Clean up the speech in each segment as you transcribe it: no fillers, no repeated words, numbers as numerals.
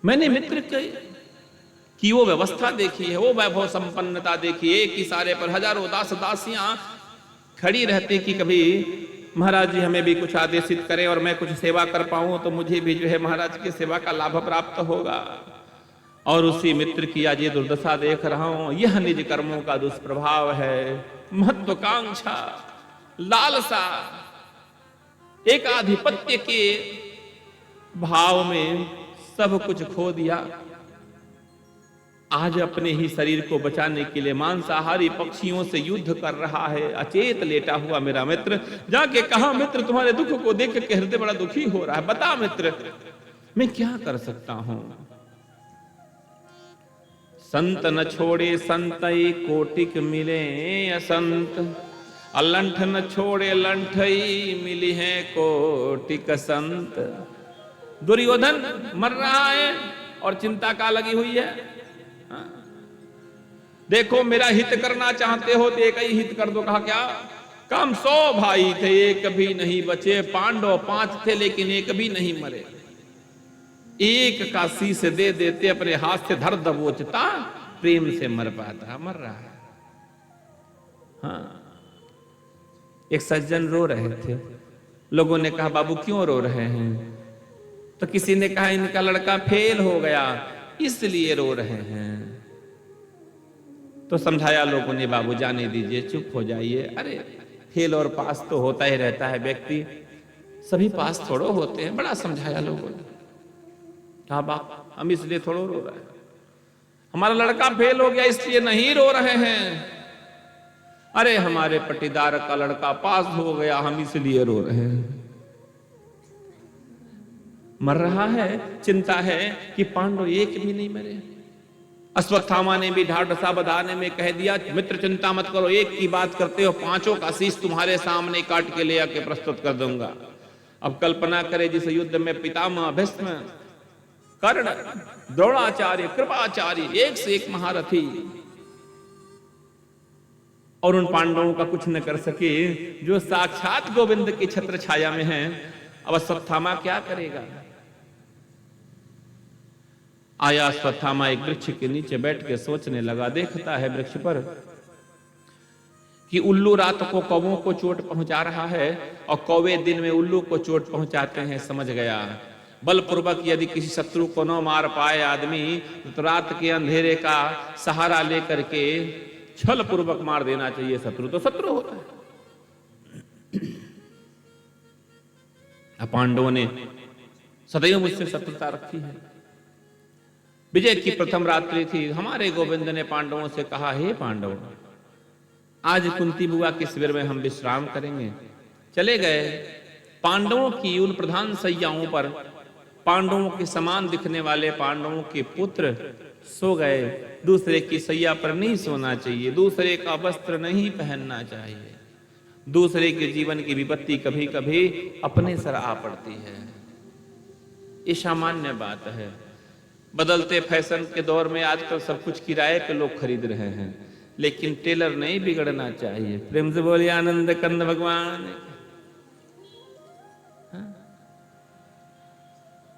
मैंने मित्र की वो व्यवस्था देखी है, वो वैभव संपन्नता देखी है। एक ही सारे पर हजारों दास दासियां खड़ी रहती कि कभी महाराज जी हमें भी कुछ आदेशित करें और मैं कुछ सेवा कर पाऊं तो मुझे भी जो है महाराज की सेवा का लाभ प्राप्त होगा। और उसी मित्र की आज ये दुर्दशा देख रहा हूं। यह निज कर्मों का दुष्प्रभाव है। महत्वाकांक्षा, लालसा, एकाधिपत्य के भाव में सब कुछ खो दिया। आज अपने ही शरीर को बचाने के लिए मांसाहारी पक्षियों से युद्ध कर रहा है। अचेत लेटा हुआ मेरा मित्र जाके कहा, मित्र तुम्हारे दुख को देख के हृदय बड़ा दुखी हो रहा है, बता मित्र मैं क्या कर सकता हूं। संत न छोड़े संतई कोटिक मिले असंत, अलंठ न छोड़े लंठई मिली है कोटिक संत। दुर्योधन मर रहा है और चिंता का लगी हुई है। देखो मेरा हित करना चाहते हो तो एक ही हित कर दो। कहा क्या? कम 100 भाई थे एक भी नहीं बचे, पांडव 5 थे लेकिन एक भी नहीं मरे। एक का शीश दे देते अपने हाथ से धर दबोचता, प्रेम से मर पाता। मर रहा है। हाँ, एक सज्जन रो रहे थे। लोगों ने कहा बाबू क्यों रो रहे हैं? तो किसी ने कहा इनका लड़का फेल हो गया इसलिए रो रहे हैं। तो समझाया लोगों ने, बाबू जाने दीजिए, चुप हो जाइए। अरे फेल और पास तो होता ही रहता है व्यक्ति, सभी पास थोड़ो होते हैं। बड़ा समझाया लोगों ने। हाँ बाप, हम इसलिए थोड़ो रो रहे हैं, हमारा लड़का फेल हो गया इसलिए नहीं रो रहे हैं। अरे हमारे पटीदार का लड़का पास हो गया हम इसलिए रो रहे हैं। मर रहा है, चिंता है कि पांडव एक भी नहीं मरे। अश्वत्थामा ने भी ढाढ़सा बधाने में कह दिया, मित्र चिंता मत करो, एक की बात करते हो, 5 का शीश तुम्हारे सामने काट के ले आके प्रस्तुत कर दूंगा। अब कल्पना करें जिस युद्ध में पितामह भीष्म, कर्ण, द्रोणाचार्य, कृपाचार्य, एक से एक महारथी, और उन पांडवों का कुछ न कर सके जो साक्षात गोविंद की छत्र छाया में हैं। अब अश्वत्थामा क्या करेगा? आया अश्वत्थामा एक वृक्ष के नीचे बैठ के सोचने लगा। देखता है वृक्ष पर कि उल्लू रात को कौवों को चोट पहुंचा रहा है और कौवे दिन में उल्लू को चोट पहुंचाते हैं। समझ गया, बलपूर्वक यदि किसी शत्रु को न मार पाए आदमी तो रात के अंधेरे का सहारा लेकर के छल पूर्वक मार देना चाहिए शत्रु, तो शत्रु होता है। पांडवों ने सदैव मुझसे शत्रुता रखी है। विजय की प्रथम रात्रि थी। हमारे गोविंद ने पांडवों से कहा, हे पांडव, आज कुंती बुआ के शिविर में हम विश्राम करेंगे। चले गए। पांडवों की उन प्रधान सैयाओं पर पांडवों के समान दिखने वाले पांडवों के पुत्र सो गए। दूसरे की सैया पर नहीं सोना चाहिए, दूसरे का वस्त्र नहीं पहनना चाहिए। दूसरे के जीवन की विपत्ति कभी कभी अपने सर आ पड़ती है, ये सामान्य बात है। बदलते फैशन के दौर में आजकल सब कुछ किराए पे लोग खरीद रहे हैं, लेकिन टेलर नहीं बिगड़ना चाहिए। प्रेम से बोलिए आनंद कंद भगवान।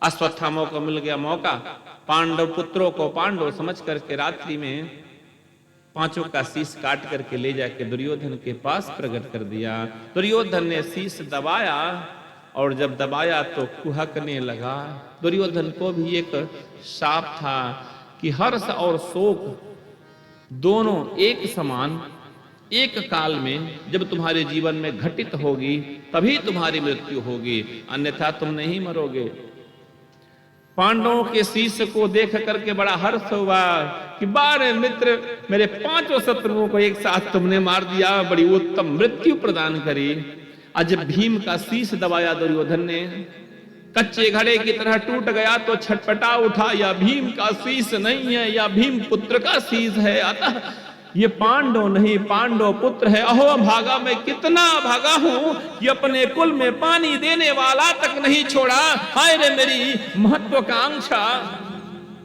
अश्वत्थामा को मिल गया मौका। पांडव पुत्रों को पांडव समझ करके रात्रि में 5 का शीश काट करके ले जाके दुर्योधन के पास प्रकट कर दिया। दुर्योधन ने शीश दबाया और जब दबाया तो कुहकने लगा। दुर्योधन को भी एक शाप था कि हर्ष और शोक दोनों एक समान एक काल में जब तुम्हारे जीवन में घटित होगी तभी तुम्हारी मृत्यु होगी, अन्यथा तुम नहीं मरोगे। पांडवों के शीश को देख करके बड़ा हर्ष हुआ कि बारे मित्र, मेरे 5 शत्रुओं को एक साथ तुमने मार दिया, बड़ी उत्तम मृत्यु प्रदान करी। आज जब भीम का शीश दबाया दुर्योधन ने, कच्चे घड़े की तरह टूट गया तो छटपटा उठा, या भीम का शीश नहीं है, या भीम पुत्र का शीश है, अतः ये पांडव नहीं पांडव पुत्र है। अहो भागा, मैं कितना भागा हूं कि अपने कुल में पानी देने वाला तक नहीं छोड़ा। हाय रे मेरी महत्वाकांक्षा।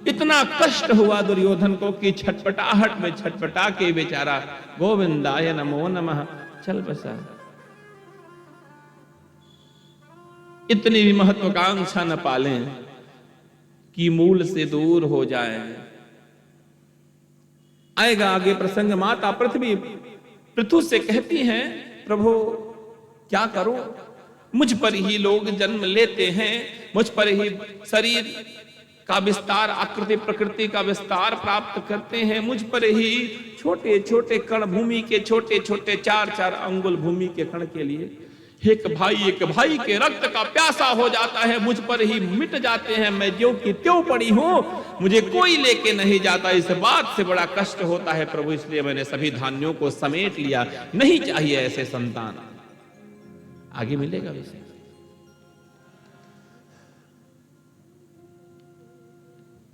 इतना कष्ट हुआ दुर्योधन को कि छटपटाहट में छटपटा के बेचारा गोविंदाय नमो नमः चल बसा। इतनी भी महत्वाकांक्षा न पालें कि मूल से दूर हो जाए। आएगा आगे प्रसंग। माता पृथ्वी पृथु से कहती हैं, प्रभु क्या करूं, मुझ पर ही लोग जन्म लेते हैं, मुझ पर ही शरीर का विस्तार, आकृति प्रकृति का विस्तार प्राप्त करते हैं, मुझ पर ही छोटे छोटे कण, भूमि के छोटे छोटे 4-4 अंगुल भूमि के कण के लिए एक भाई के रक्त का प्यासा हो जाता है, मुझ पर ही मिट जाते हैं, मैं ज्यों की त्यों पड़ी हूं, मुझे कोई लेके नहीं जाता। इस बात से बड़ा कष्ट होता है प्रभु, इसलिए मैंने सभी धान्यों को समेट लिया, नहीं चाहिए ऐसे संतान। आगे मिलेगा विषय।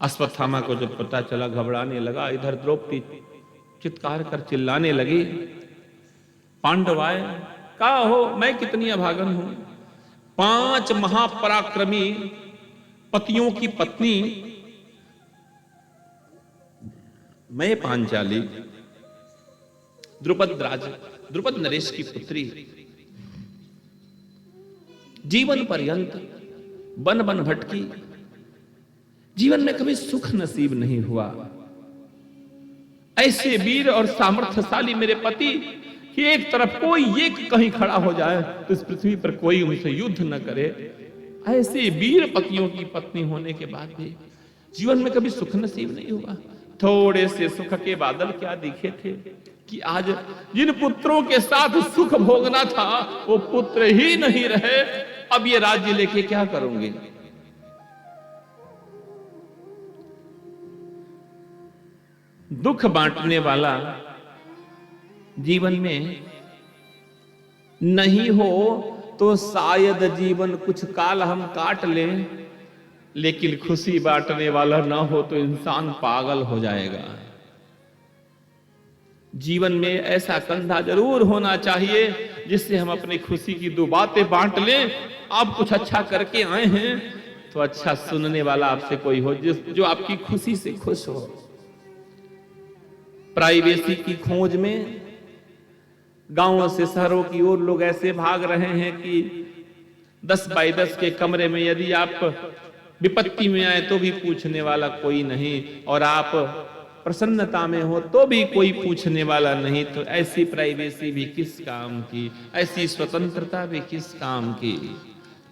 अश्वत्थामा को जब पता चला घबराने लगा, इधर द्रौपदी चित्कार कर चिल्लाने लगी, पांडव आए, कहा हो मैं कितनी अभागन हूं, 5 महापराक्रमी पतियों की पत्नी मैं पांचाली, द्रुपद नरेश की पुत्री, जीवन पर्यंत बन बन भटकी, जीवन में कभी सुख नसीब नहीं हुआ। ऐसे वीर और सामर्थ्यशाली मेरे पति कि एक तरफ कोई एक कहीं खड़ा हो जाए तो इस पृथ्वी पर कोई उनसे युद्ध न करे, ऐसे वीर पतियों की पत्नी होने के बाद भी जीवन में कभी सुख नसीब नहीं हुआ। थोड़े से सुख के बादल क्या दिखे थे कि आज जिन पुत्रों के साथ सुख भोगना था वो पुत्र ही नहीं रहे, अब ये राज्य लेके क्या करोगे। दुख बांटने वाला जीवन में नहीं हो तो शायद जीवन कुछ काल हम काट लें, लेकिन खुशी बांटने वाला ना हो तो इंसान पागल हो जाएगा। जीवन में ऐसा कंधा जरूर होना चाहिए जिससे हम अपनी खुशी की 2 बातें बांट लें। आप कुछ अच्छा करके आए हैं तो अच्छा सुनने वाला आपसे कोई हो जो आपकी खुशी से खुश हो। प्राइवेसी की खोज में गांवों से शहरों की ओर लोग ऐसे भाग रहे हैं कि 10 बाई 10 के कमरे में यदि आप विपत्ति में आए तो भी पूछने वाला कोई नहीं, और आप प्रसन्नता में हो तो भी कोई पूछने वाला नहीं। तो ऐसी प्राइवेसी भी किस काम की, ऐसी स्वतंत्रता भी किस काम की।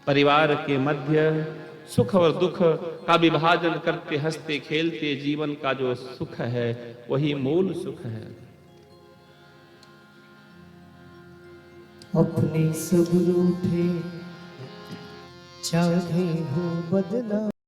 परिवार के मध्य सुख और दुख का विभाजन करते हंसते खेलते जीवन का जो सुख है वही मूल सुख है। अपने सब रूठे चाहे हो बदला,